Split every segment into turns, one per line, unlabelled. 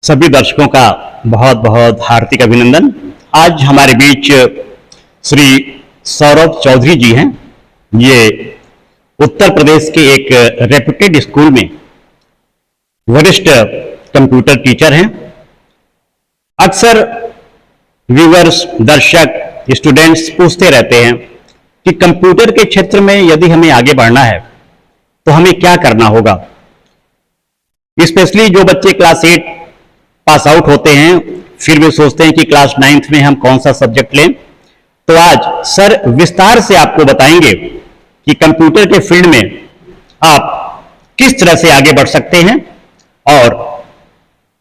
सभी दर्शकों का बहुत बहुत हार्दिक अभिनंदन। आज हमारे बीच श्री सौरभ चौधरी जी हैं। ये उत्तर प्रदेश के एक रेप्यूटेड स्कूल में वरिष्ठ कंप्यूटर टीचर हैं। अक्सर व्यूअर्स, दर्शक, स्टूडेंट्स पूछते रहते हैं कि कंप्यूटर के क्षेत्र में यदि हमें आगे बढ़ना है तो हमें क्या करना होगा। स्पेशली जो बच्चे क्लास 8 पास आउट होते हैं, फिर भी सोचते हैं कि क्लास 9th में हम कौन सा सब्जेक्ट लें। तो आज सर विस्तार से आपको बताएंगे कि कंप्यूटर के फील्ड में आप किस तरह से आगे बढ़ सकते हैं और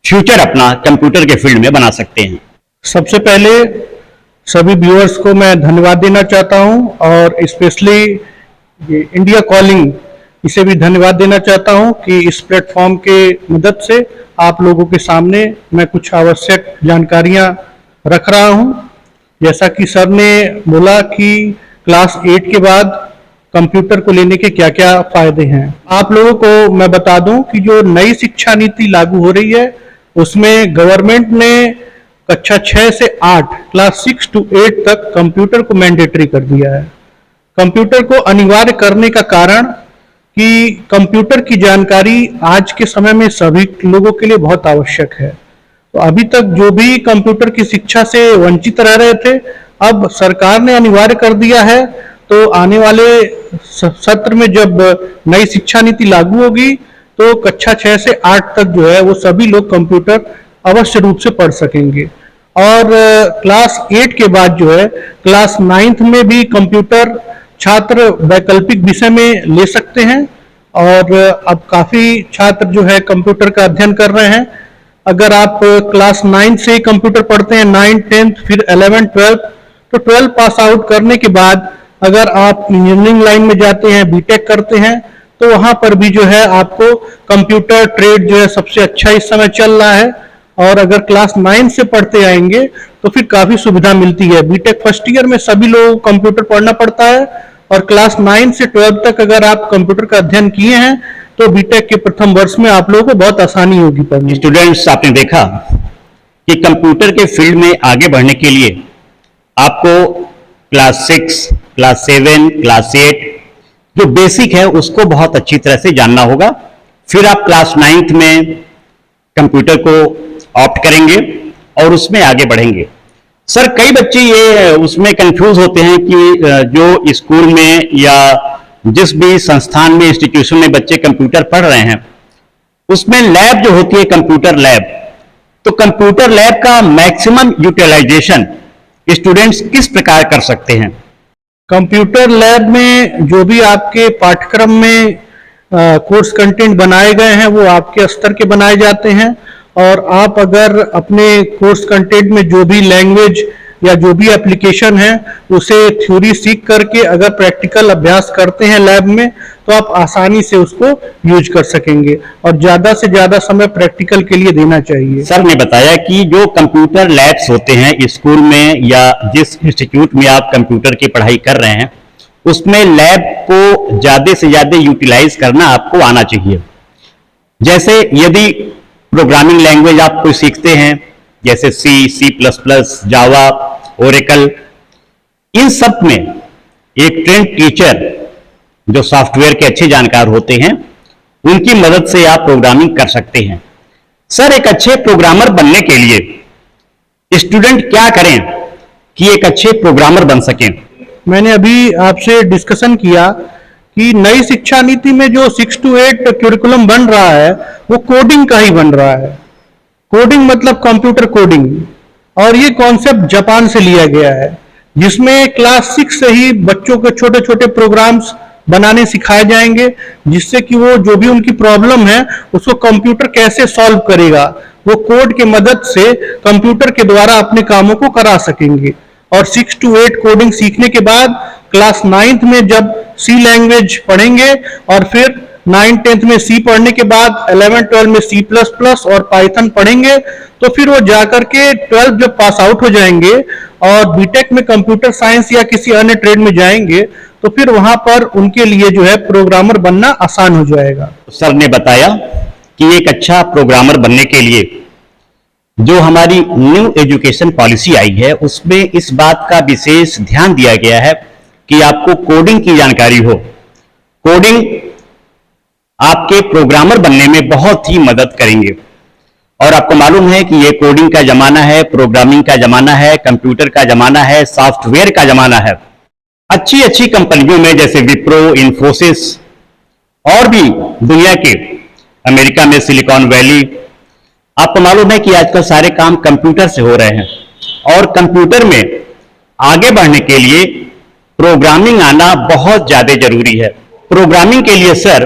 फ्यूचर अपना कंप्यूटर के फील्ड में बना सकते हैं।
सबसे पहले सभी व्यूअर्स को मैं धन्यवाद देना चाहता हूं और स्पेशली इंडिया कॉलिंग, इसे भी धन्यवाद देना चाहता हूं कि इस प्लेटफॉर्म के मदद से आप लोगों के सामने मैं कुछ आवश्यक जानकारियां रख रहा हूं। जैसा कि सर ने बोला कि क्लास 8 के बाद कंप्यूटर को लेने के क्या क्या फायदे हैं। आप लोगों को मैं बता दूं कि जो नई शिक्षा नीति लागू हो रही है उसमें गवर्नमेंट ने कक्षा 6 से 8 क्लास 6 to 8 तक कंप्यूटर को मैंडेटरी कर दिया है। कंप्यूटर को अनिवार्य करने का कारण कि कंप्यूटर की जानकारी आज के समय में सभी लोगों के लिए बहुत आवश्यक है। तो अभी तक जो भी कंप्यूटर की शिक्षा से वंचित रह रहे थे, अब सरकार ने अनिवार्य कर दिया है। तो आने वाले सत्र में जब नई शिक्षा नीति लागू होगी तो कक्षा 6 से 8 तक जो है वो सभी लोग कंप्यूटर अवश्य रूप से पढ़ सकेंगे। और क्लास 8 के बाद जो है क्लास 9th में भी कंप्यूटर छात्र वैकल्पिक विषय में ले सकते हैं। और अब काफी छात्र जो है कंप्यूटर का अध्ययन कर रहे हैं। अगर आप क्लास 9 से कंप्यूटर पढ़ते हैं, 9, 10th, फिर 11, 12, तो 12 पास आउट करने के बाद अगर आप इंजीनियरिंग लाइन में जाते हैं, बीटेक करते हैं, तो वहां पर भी जो है आपको कंप्यूटर ट्रेड जो है सबसे अच्छा इस समय चल रहा है। और अगर क्लास 9 से पढ़ते आएंगे तो फिर काफी सुविधा मिलती है। बीटेक फर्स्ट ईयर में सभी लोगों को कंप्यूटर पढ़ना पड़ता है और क्लास 9 से 12 तक अगर आप कंप्यूटर का अध्ययन किए हैं तो बीटेक के प्रथम वर्ष में आप लोगों को बहुत आसानी होगी पढ़ने।
स्टूडेंट्स, आपने देखा कि कंप्यूटर के फील्ड में आगे बढ़ने के लिए आपको क्लास 6, क्लास 7, क्लास 8 जो बेसिक है उसको बहुत अच्छी तरह से जानना होगा। फिर आप क्लास 9th में कंप्यूटर को ऑप्ट करेंगे और उसमें आगे बढ़ेंगे। सर, कई बच्चे ये उसमें कंफ्यूज होते हैं कि जो स्कूल में या जिस भी संस्थान में, इंस्टीट्यूशन में बच्चे कंप्यूटर पढ़ रहे हैं उसमें लैब जो होती है कंप्यूटर लैब, तो कंप्यूटर लैब का मैक्सिमम यूटिलाइजेशन स्टूडेंट्स किस प्रकार कर सकते हैं?
कंप्यूटर लैब में जो भी आपके पाठ्यक्रम में कोर्स कंटेंट बनाए गए हैं वो आपके स्तर के बनाए जाते हैं। और आप अगर अपने कोर्स कंटेंट में जो भी लैंग्वेज या जो भी एप्लीकेशन है उसे थ्योरी सीख करके अगर प्रैक्टिकल अभ्यास करते हैं लैब में तो आप आसानी से उसको यूज कर सकेंगे और ज्यादा से ज्यादा समय प्रैक्टिकल के लिए देना चाहिए।
सर ने बताया कि जो कंप्यूटर लैब्स होते हैं स्कूल में या जिस इंस्टीट्यूट में आप कंप्यूटर की पढ़ाई कर रहे हैं उसमें लैब को ज्यादा से ज्यादा यूटिलाइज करना आपको आना चाहिए। जैसे यदि प्रोग्रामिंग लैंग्वेज आप कोई सीखते हैं जैसे C++, जावा, ओरेकल, इन सब में एक ट्रेंड टीचर जो सॉफ्टवेयर के अच्छे जानकार होते हैं उनकी मदद से आप प्रोग्रामिंग कर सकते हैं। सर, एक अच्छे प्रोग्रामर बनने के लिए स्टूडेंट क्या करें कि एक अच्छे प्रोग्रामर बन सकें?
मैंने अभी आपसे डिस्कशन किया कि नई शिक्षा नीति में जो 6 to 8 क्यूरिकुलम बन रहा है वो कोडिंग का ही बन रहा है। कोडिंग मतलब कंप्यूटर कोडिंग, और ये कॉन्सेप्ट जापान से लिया गया है जिसमें क्लास 6 से ही बच्चों को छोटे छोटे प्रोग्राम्स बनाने सिखाए जाएंगे जिससे कि वो जो भी उनकी प्रॉब्लम है उसको कंप्यूटर कैसे सॉल्व करेगा वो कोड के मदद से कंप्यूटर के द्वारा अपने कामों को करा सकेंगे। और 6 to 8 कोडिंग सीखने के बाद क्लास 9th में जब C लैंग्वेज पढ़ेंगे और फिर 9, 10th में C पढ़ने के बाद 11, 12 में C++ और पाइथन पढ़ेंगे तो फिर वो जाकर के 12 जब पास आउट हो जाएंगे और बीटेक में कंप्यूटर साइंस या किसी अन्य ट्रेड में जाएंगे तो फिर वहां पर उनके लिए जो है प्रोग्रामर बनना आसान हो जाएगा।
सर ने बताया कि एक अच्छा प्रोग्रामर बनने के लिए जो हमारी न्यू एजुकेशन पॉलिसी आई है उसमें इस बात का विशेष ध्यान दिया गया है कि आपको कोडिंग की जानकारी हो। कोडिंग आपके प्रोग्रामर बनने में बहुत ही मदद करेंगे। और आपको मालूम है कि ये कोडिंग का जमाना है, प्रोग्रामिंग का जमाना है, कंप्यूटर का जमाना है, सॉफ्टवेयर का जमाना है। अच्छी अच्छी कंपनियों में जैसे विप्रो, इन्फोसिस और भी दुनिया के, अमेरिका में सिलिकॉन वैली, आपको मालूम है कि आजकल सारे काम कंप्यूटर से हो रहे हैं। और कंप्यूटर में आगे बढ़ने के लिए प्रोग्रामिंग आना बहुत ज्यादा जरूरी है। प्रोग्रामिंग के लिए सर,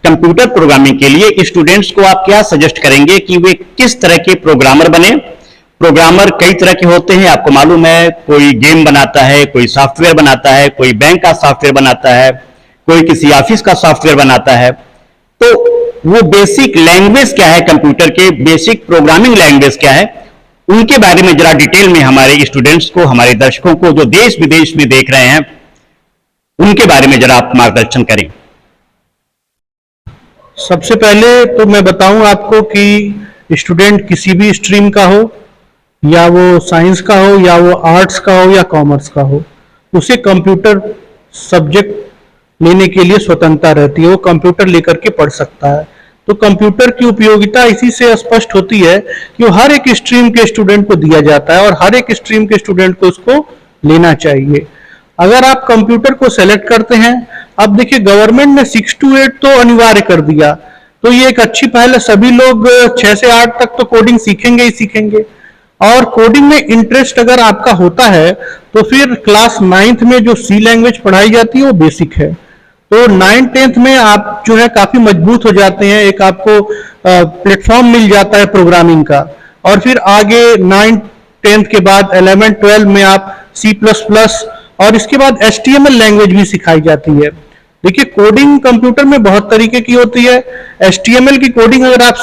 कंप्यूटर प्रोग्रामिंग के लिए स्टूडेंट्स को आप क्या सजेस्ट करेंगे कि वे किस तरह के प्रोग्रामर बने? प्रोग्रामर कई तरह के होते हैं, आपको मालूम है। कोई गेम बनाता है, कोई सॉफ्टवेयर बनाता है, कोई बैंक का सॉफ्टवेयर बनाता है, कोई किसी ऑफिस का सॉफ्टवेयर बनाता है। तो वो बेसिक लैंग्वेज क्या है, कंप्यूटर के बेसिक प्रोग्रामिंग लैंग्वेज क्या है, उनके बारे में जरा डिटेल में हमारे स्टूडेंट्स को, हमारे दर्शकों को जो देश विदेश में देख रहे हैं, उनके बारे में जरा आप मार्गदर्शन करें।
सबसे पहले तो मैं बताऊं आपको कि स्टूडेंट किसी भी स्ट्रीम का हो, या वो साइंस का हो, या वो आर्ट्स का हो, या कॉमर्स का हो, उसे कंप्यूटर सब्जेक्ट लेने के लिए स्वतंत्रता रहती है। वो कंप्यूटर लेकर के पढ़ सकता है। तो कंप्यूटर की उपयोगिता इसी से स्पष्ट होती है कि वो हर एक स्ट्रीम के स्टूडेंट को दिया जाता है और हर एक स्ट्रीम के स्टूडेंट को उसको लेना चाहिए। अगर आप कंप्यूटर को सेलेक्ट करते हैं, अब देखिए गवर्नमेंट ने 6 to 8 तो अनिवार्य कर दिया, तो ये एक अच्छी पहल है। सभी लोग 6 से 8 तक तो कोडिंग सीखेंगे ही सीखेंगे। और कोडिंग में इंटरेस्ट अगर आपका होता है तो फिर क्लास 9th में जो सी लैंग्वेज पढ़ाई जाती है वो बेसिक है। तो 9th 10th में आप जो है काफी मजबूत हो जाते हैं, एक आपको प्लेटफॉर्म मिल जाता है प्रोग्रामिंग का। और फिर आगे 9th 10th के बाद 11th 12th में आप C++ और इसके बाद HTML लैंग्वेज भी सिखाई जाती है। देखिए कोडिंग कंप्यूटर में बहुत तरीके की होती है। HTML की कोडिंग अगर आप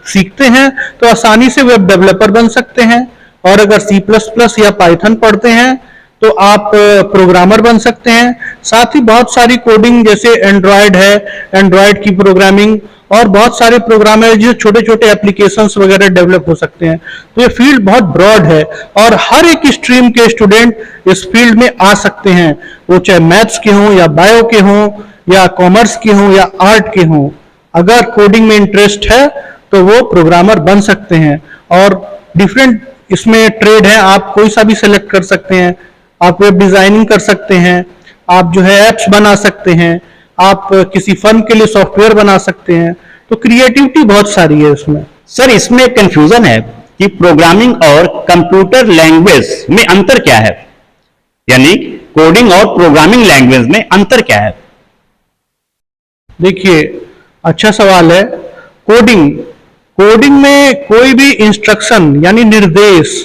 सीखते हैं तो आसानी से वेब डेवलपर बन सकते हैं, और अगर C++ या पाइथन पढ़ते हैं तो आप प्रोग्रामर बन सकते हैं। साथ ही बहुत सारी कोडिंग जैसे एंड्रॉयड है, एंड्रॉयड की प्रोग्रामिंग, और बहुत सारे प्रोग्राम है जो छोटे छोटे एप्लीकेशंस वगैरह डेवलप हो सकते हैं। तो ये फील्ड बहुत ब्रॉड है और हर एक स्ट्रीम के स्टूडेंट इस फील्ड में आ सकते हैं, वो चाहे मैथ्स के हों, या बायो के हों, या कॉमर्स के हों, या आर्ट के हों। अगर कोडिंग में इंटरेस्ट है तो वो प्रोग्रामर बन सकते हैं। और डिफरेंट इसमें ट्रेड है, आप कोई सा भी सेलेक्ट कर सकते हैं। आप वेब डिजाइनिंग कर सकते हैं, आप जो है एप्स बना सकते हैं, आप किसी फर्म के लिए सॉफ्टवेयर बना सकते हैं। तो क्रिएटिविटी बहुत सारी है इसमें।
सर, इसमें कंफ्यूजन है कि प्रोग्रामिंग और कंप्यूटर लैंग्वेज में अंतर क्या है, यानी कोडिंग और प्रोग्रामिंग लैंग्वेज में अंतर क्या है?
देखिए अच्छा सवाल है। कोडिंग में कोई भी इंस्ट्रक्शन यानी निर्देश,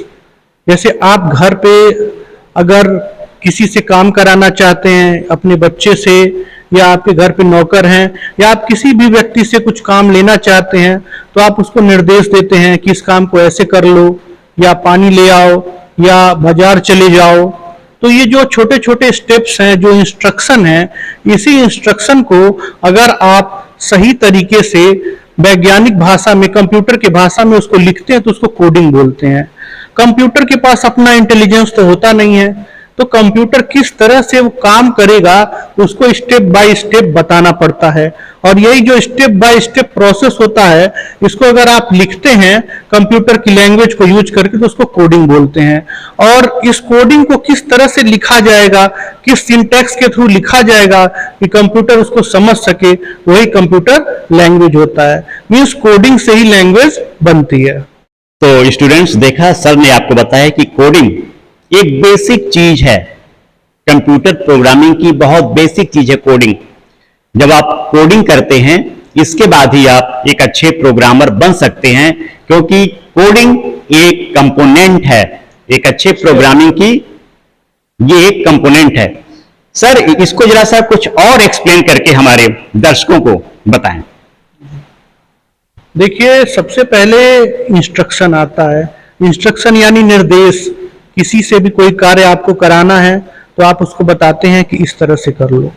जैसे आप घर पे अगर किसी से काम कराना चाहते हैं, अपने बच्चे से, या आपके घर पे नौकर हैं, या आप किसी भी व्यक्ति से कुछ काम लेना चाहते हैं, तो आप उसको निर्देश देते हैं कि इस काम को ऐसे कर लो, या पानी ले आओ, या बाजार चले जाओ। तो ये जो छोटे छोटे स्टेप्स हैं, जो इंस्ट्रक्शन है, इसी इंस्ट्रक्शन को अगर आप सही तरीके से वैज्ञानिक भाषा में, कंप्यूटर की भाषा में उसको लिखते हैं तो उसको कोडिंग बोलते हैं। कंप्यूटर के पास अपना इंटेलिजेंस तो होता नहीं है, तो कंप्यूटर किस तरह से वो काम करेगा उसको स्टेप बाय स्टेप बताना पड़ता है। और यही जो स्टेप बाय स्टेप प्रोसेस होता है, इसको अगर आप लिखते हैं कंप्यूटर की लैंग्वेज को यूज करके तो उसको कोडिंग बोलते हैं। और इस कोडिंग को किस तरह से लिखा जाएगा, किस सिंटैक्स के थ्रू लिखा जाएगा कि कंप्यूटर उसको समझ सके, वही कंप्यूटर लैंग्वेज होता है। मीन्स कोडिंग से ही लैंग्वेज बनती है।
तो स्टूडेंट्स, देखा सर ने आपको बताया कि कोडिंग एक बेसिक चीज है, कंप्यूटर प्रोग्रामिंग की बहुत बेसिक चीज है कोडिंग। जब आप कोडिंग करते हैं, इसके बाद ही आप एक अच्छे प्रोग्रामर बन सकते हैं, क्योंकि कोडिंग एक कंपोनेंट है, एक अच्छे प्रोग्रामिंग की ये एक कंपोनेंट है। सर, इसको जरा सा कुछ और एक्सप्लेन करके हमारे दर्शकों को बताएं।
देखिए सबसे पहले इंस्ट्रक्शन आता है। इंस्ट्रक्शन यानी निर्देश। किसी से भी कोई कार्य आपको कराना है तो आप उसको बताते हैं कि इस तरह से कर लो।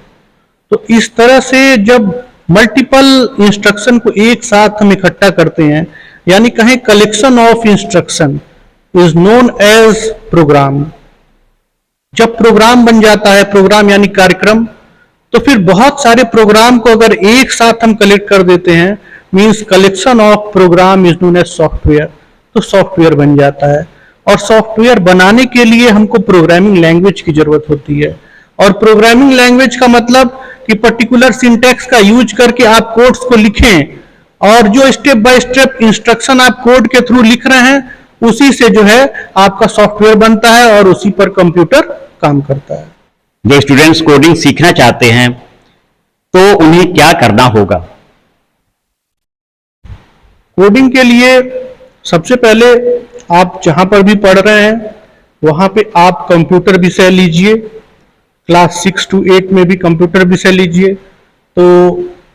तो इस तरह से जब मल्टीपल इंस्ट्रक्शन को एक साथ हम इकट्ठा करते हैं, यानी कहें collection of instruction is known as program. जब प्रोग्राम बन जाता है, प्रोग्राम यानी कार्यक्रम, तो फिर बहुत सारे प्रोग्राम को अगर एक साथ हम कलेक्ट कर देते हैं, means collection of program is known as software, तो सॉफ्टवेयर बन जाता है। और सॉफ्टवेयर बनाने के लिए हमको प्रोग्रामिंग लैंग्वेज की जरूरत होती है। और प्रोग्रामिंग लैंग्वेज का मतलब कि पर्टिकुलर सिंटैक्स का यूज करके आप कोड्स को लिखें, और जो स्टेप बाय स्टेप इंस्ट्रक्शन आप कोड के थ्रू लिख रहे हैं, उसी से जो है आपका सॉफ्टवेयर बनता है और उसी पर कंप्यूटर काम करता है।
जो स्टूडेंट्स कोडिंग सीखना चाहते हैं तो उन्हें क्या करना होगा?
कोडिंग के लिए सबसे पहले आप जहां पर भी पढ़ रहे हैं वहां पे आप कंप्यूटर विषय लीजिए। क्लास 6 to 8 में भी कंप्यूटर विषय लीजिए। तो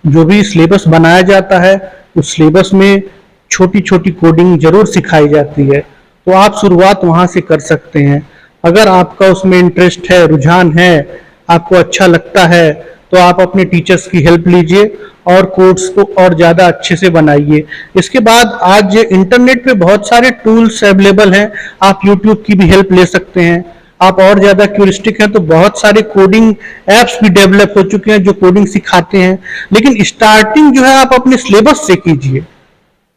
जो भी सिलेबस बनाया जाता है उस सिलेबस में छोटी छोटी कोडिंग जरूर सिखाई जाती है, तो आप शुरुआत वहां से कर सकते हैं। अगर आपका उसमें इंटरेस्ट है, रुझान है, आपको अच्छा लगता है, तो आप अपने टीचर्स की हेल्प लीजिए और कोड्स को और ज़्यादा अच्छे से बनाइए। इसके बाद आज इंटरनेट पे बहुत सारे टूल्स अवेलेबल हैं, आप यूट्यूब की भी हेल्प ले सकते हैं। आप और ज़्यादा क्यूरिस्टिक हैं तो बहुत सारे कोडिंग एप्स भी डेवलप हो चुके हैं जो कोडिंग सिखाते हैं। लेकिन स्टार्टिंग जो है आप अपने सिलेबस से कीजिए,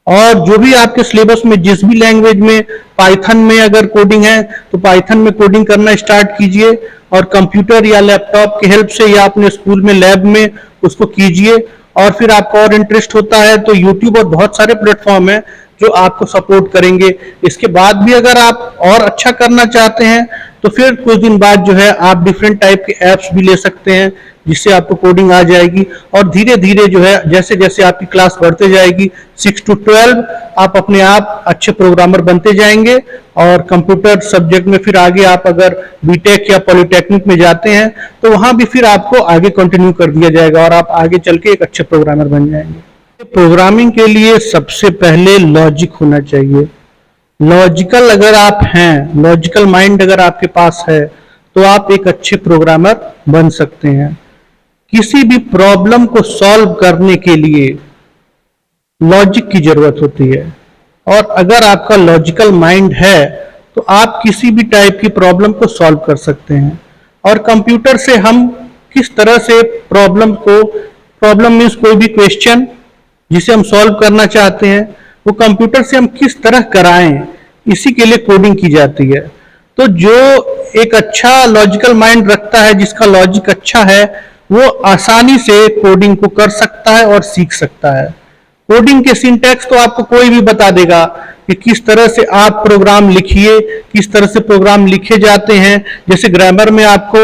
और जो भी आपके सिलेबस में जिस भी लैंग्वेज में, पाइथन में अगर कोडिंग है तो पाइथन में कोडिंग करना स्टार्ट कीजिए, और कंप्यूटर या लैपटॉप की हेल्प से या अपने स्कूल में लैब में उसको कीजिए। और फिर आपको और इंटरेस्ट होता है तो यूट्यूब और बहुत सारे प्लेटफॉर्म है जो आपको सपोर्ट करेंगे। इसके बाद भी अगर आप और अच्छा करना चाहते हैं तो फिर कुछ दिन बाद जो है आप डिफरेंट टाइप के एप्स भी ले सकते हैं जिससे आपको कोडिंग आ जाएगी। और धीरे धीरे जो है जैसे जैसे आपकी क्लास बढ़ते जाएगी 6 to 12 आप अपने आप अच्छे प्रोग्रामर बनते जाएंगे। और कंप्यूटर सब्जेक्ट में फिर आगे आप अगर बीटेक या पॉलिटेक्निक में जाते हैं तो वहां भी फिर आपको आगे कंटिन्यू कर दिया जाएगा और आप आगे चल के एक अच्छे प्रोग्रामर बन जाएंगे। प्रोग्रामिंग के लिए सबसे पहले लॉजिक होना चाहिए। लॉजिकल अगर आप हैं, लॉजिकल माइंड अगर आपके पास है तो आप एक अच्छे प्रोग्रामर बन सकते हैं। किसी भी प्रॉब्लम को सॉल्व करने के लिए लॉजिक की जरूरत होती है, और अगर आपका लॉजिकल माइंड है तो आप किसी भी टाइप की प्रॉब्लम को सॉल्व कर सकते हैं। और कंप्यूटर से हम किस तरह से प्रॉब्लम मीन्स कोई भी क्वेश्चन जिसे हम सॉल्व करना चाहते हैं वो कंप्यूटर से हम किस तरह कराएं, इसी के लिए कोडिंग की जाती है। तो जो एक अच्छा लॉजिकल माइंड रखता है, जिसका लॉजिक अच्छा है, वो आसानी से कोडिंग को कर सकता है और सीख सकता है। कोडिंग के सिंटैक्स तो आपको कोई भी बता देगा कि किस तरह से आप प्रोग्राम लिखिए, किस तरह से प्रोग्राम लिखे जाते हैं। जैसे ग्रामर में आपको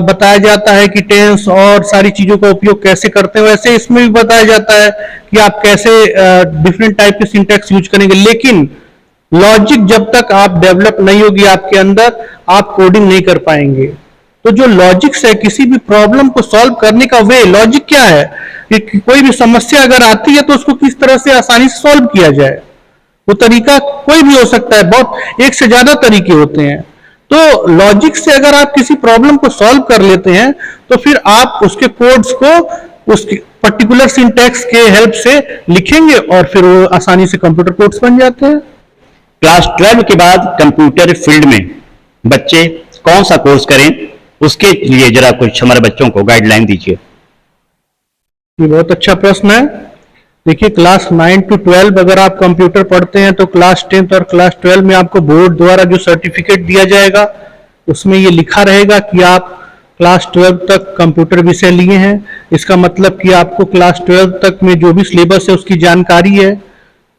बताया जाता है कि टेंस और सारी चीजों का उपयोग कैसे करते हैं, वैसे इसमें भी बताया जाता है कि आप कैसे डिफरेंट टाइप के सिंटैक्स यूज करेंगे। लेकिन लॉजिक जब तक आप डेवलप नहीं होगी आपके अंदर, आप कोडिंग नहीं कर पाएंगे। तो जो लॉजिक्स है, किसी भी प्रॉब्लम को सॉल्व करने का वे, लॉजिक क्या है कि कोई भी समस्या अगर आती है तो उसको किस तरह से आसानी से सॉल्व किया जाए, वो तरीका कोई भी हो सकता है, बहुत एक से ज्यादा तरीके होते हैं। तो लॉजिक से अगर आप किसी प्रॉब्लम को सॉल्व कर लेते हैं तो फिर आप उसके कोड्स को उसके पर्टिकुलर सिंटैक्स के हेल्प से लिखेंगे और फिर वो आसानी से कंप्यूटर कोड्स बन जाते हैं।
क्लास 12 के बाद कंप्यूटर फील्ड में बच्चे कौन सा कोर्स करें, उसके लिए जरा कुछ हमारे बच्चों को गाइडलाइन दीजिए।
ये बहुत अच्छा प्रश्न है। देखिए, क्लास 9 to 12 अगर आप कंप्यूटर पढ़ते हैं तो क्लास 10th और क्लास 12 में आपको बोर्ड द्वारा जो सर्टिफिकेट दिया जाएगा उसमें ये लिखा रहेगा कि आप क्लास 12 तक कंप्यूटर विषय लिए हैं। इसका मतलब कि आपको क्लास 12 तक में जो भी सिलेबस है उसकी जानकारी है,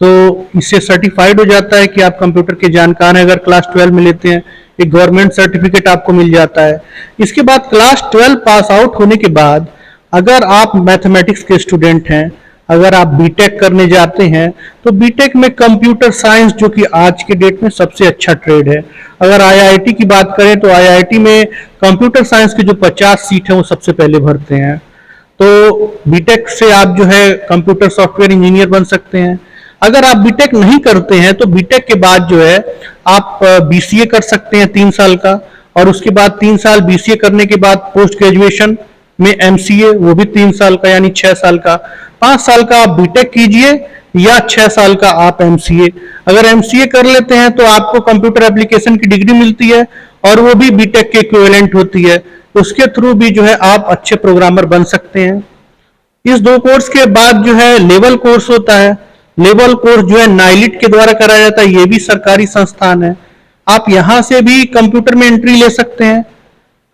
तो इससे सर्टिफाइड हो जाता है कि आप कंप्यूटर के जानकार हैं। अगर क्लास 12 में लेते हैं एक गवर्नमेंट सर्टिफिकेट आपको मिल जाता है। इसके बाद क्लास 12 पास आउट होने के बाद अगर आप मैथमेटिक्स के स्टूडेंट हैं, अगर आप बीटेक करने जाते हैं तो बीटेक में कंप्यूटर साइंस, जो कि आज के डेट में सबसे अच्छा ट्रेड है। अगर आईआईटी की बात करें तो आईआईटी में कंप्यूटर साइंस के जो 50 सीट हैं वो सबसे पहले भरते हैं। तो बीटेक से आप जो है कंप्यूटर सॉफ्टवेयर इंजीनियर बन सकते हैं। अगर आप बीटेक नहीं करते हैं तो बीटेक के बाद जो है आप बीसीए कर सकते हैं 3 साल का, और उसके बाद 3 साल बीसीए करने के बाद पोस्ट ग्रेजुएशन में एमसीए, वो भी 3 साल का यानी 6 साल का, 5 साल का आप बीटेक कीजिए या 6 साल का आप एमसीए। अगर एमसीए कर लेते हैं तो आपको कंप्यूटर एप्लीकेशन की डिग्री मिलती है और वो भी बीटेक के इक्विवेलेंट होती है। उसके थ्रू भी जो है आप अच्छे प्रोग्रामर बन सकते हैं। इस 2 कोर्स के बाद जो है लेवल कोर्स होता है। लेवल कोर्स जो है नाइलिट के द्वारा कराया जाता है, ये भी सरकारी संस्थान है। आप यहां से भी कंप्यूटर में एंट्री ले सकते हैं।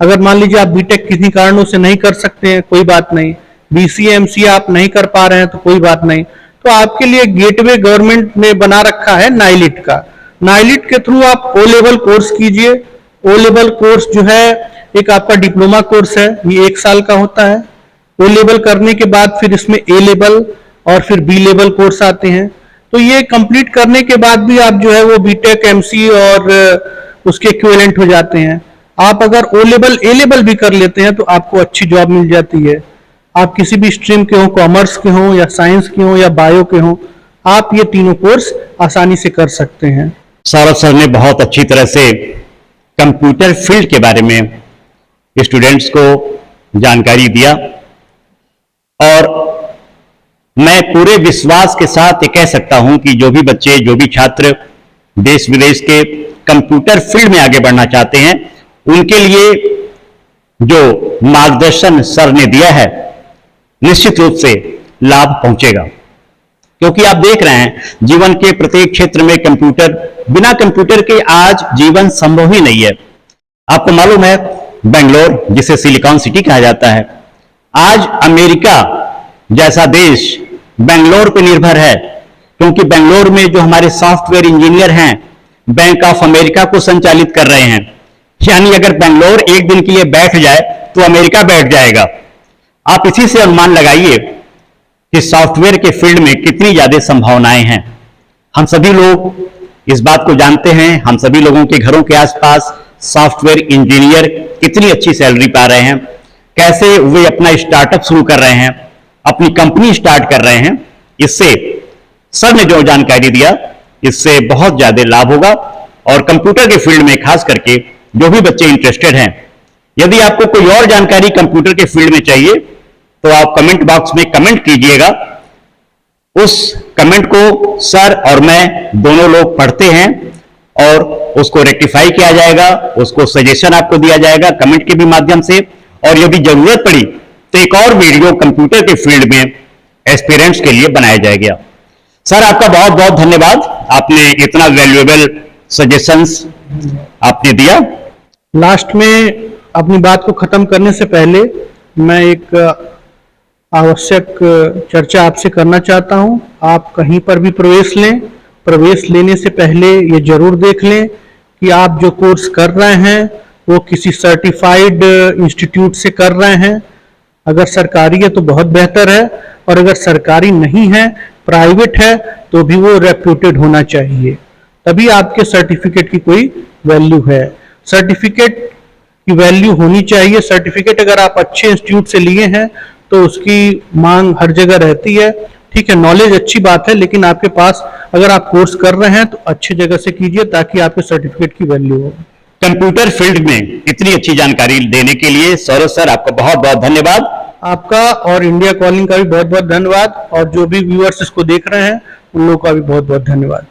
अगर मान लीजिए आप बीटेक किसी कारणों से नहीं कर सकते हैं, कोई बात नहीं, बीसीए एमसीए आप नहीं कर पा रहे हैं तो कोई बात नहीं, तो आपके लिए गेटवे गवर्नमेंट ने बना रखा है नाइलिट का। नाइलिट के थ्रू आप ओ लेवल कोर्स कीजिए। ओ लेवल कोर्स जो है एक आपका डिप्लोमा कोर्स है, ये 1 साल का होता है। ओ लेवल करने के बाद फिर इसमें ए लेवल और फिर बी लेवल कोर्स आते हैं। तो ये कंप्लीट करने के बाद भी आप जो है वो बीटेक एमसीए और उसके इक्विवेलेंट हो जाते हैं। आप अगर ओ लेवल ए लेवल भी कर लेते हैं तो आपको अच्छी जॉब मिल जाती है। आप किसी भी स्ट्रीम के हो, कॉमर्स के हो या साइंस के हो या बायो के हो, आप ये तीनों कोर्स आसानी से कर सकते हैं।
सौरभ सर ने बहुत अच्छी तरह से कंप्यूटर फील्ड के बारे में स्टूडेंट्स को जानकारी दिया और मैं पूरे विश्वास के साथ ये कह सकता हूं कि जो भी बच्चे, जो भी छात्र देश विदेश के कंप्यूटर फील्ड में आगे बढ़ना चाहते हैं, उनके लिए जो मार्गदर्शन सर ने दिया है निश्चित रूप से लाभ पहुंचेगा। क्योंकि आप देख रहे हैं जीवन के प्रत्येक क्षेत्र में कंप्यूटर, बिना कंप्यूटर के आज जीवन संभव ही नहीं है। आपको मालूम है बेंगलोर, जिसे सिलिकॉन सिटी कहा जाता है, आज अमेरिका जैसा देश बेंगलोर पर निर्भर है, क्योंकि बेंगलोर में जो हमारे सॉफ्टवेयर इंजीनियर हैं बैंक ऑफ अमेरिका को संचालित कर रहे हैं। यानी अगर बेंगलोर एक दिन के लिए बैठ जाए तो अमेरिका बैठ जाएगा। आप इसी से अनुमान लगाइए कि सॉफ्टवेयर के फील्ड में कितनी ज्यादा संभावनाएं हैं। हम सभी लोग इस बात को जानते हैं, हम सभी लोगों के घरों के आसपास सॉफ्टवेयर इंजीनियर कितनी अच्छी सैलरी पा रहे हैं, कैसे वे अपना स्टार्टअप शुरू कर रहे हैं, अपनी कंपनी स्टार्ट कर रहे हैं। इससे सर ने जो जानकारी दिया, इससे बहुत ज्यादा लाभ होगा। और कंप्यूटर के फील्ड में खास करके जो भी बच्चे इंटरेस्टेड हैं, यदि आपको कोई और जानकारी कंप्यूटर के फील्ड में चाहिए तो आप कमेंट बॉक्स में कमेंट कीजिएगा। उस कमेंट को सर और मैं दोनों लोग पढ़ते हैं और उसको रेक्टिफाई किया जाएगा, उसको सजेशन आपको दिया जाएगा कमेंट के भी माध्यम से। और यदि जरूरत पड़ी तो एक और वीडियो कंप्यूटर के फील्ड में एस्पिरेंट्स के लिए बनाया जाएगा। सर आपका बहुत बहुत धन्यवाद, आपने इतना वैल्यूएबल सजेशंस आपने दिया।
लास्ट में अपनी बात को खत्म करने से पहले मैं एक आवश्यक चर्चा आपसे करना चाहता हूं। आप कहीं पर भी प्रवेश लें, प्रवेश लेने से पहले ये जरूर देख लें कि आप जो कोर्स कर रहे हैं वो किसी सर्टिफाइड इंस्टीट्यूट से कर रहे हैं। अगर सरकारी है तो बहुत बेहतर है, और अगर सरकारी नहीं है, प्राइवेट है, तो भी वो रेप्यूटेड होना चाहिए, तभी आपके सर्टिफिकेट की कोई वैल्यू है। सर्टिफिकेट की वैल्यू होनी चाहिए। सर्टिफिकेट अगर आप अच्छे इंस्टीट्यूट से लिए हैं तो उसकी मांग हर जगह रहती है। ठीक है, नॉलेज अच्छी बात है, लेकिन आपके पास अगर आप कोर्स कर रहे हैं तो अच्छी जगह से कीजिए ताकि आपके सर्टिफिकेट की वैल्यू हो।
कंप्यूटर फील्ड में इतनी अच्छी जानकारी देने के लिए सौरभ सर आपका बहुत बहुत धन्यवाद।
आपका और इंडिया कॉलिंग का भी बहुत बहुत धन्यवाद, और जो भी व्यूअर्स इसको देख रहे हैं उन लोगों का भी बहुत बहुत धन्यवाद।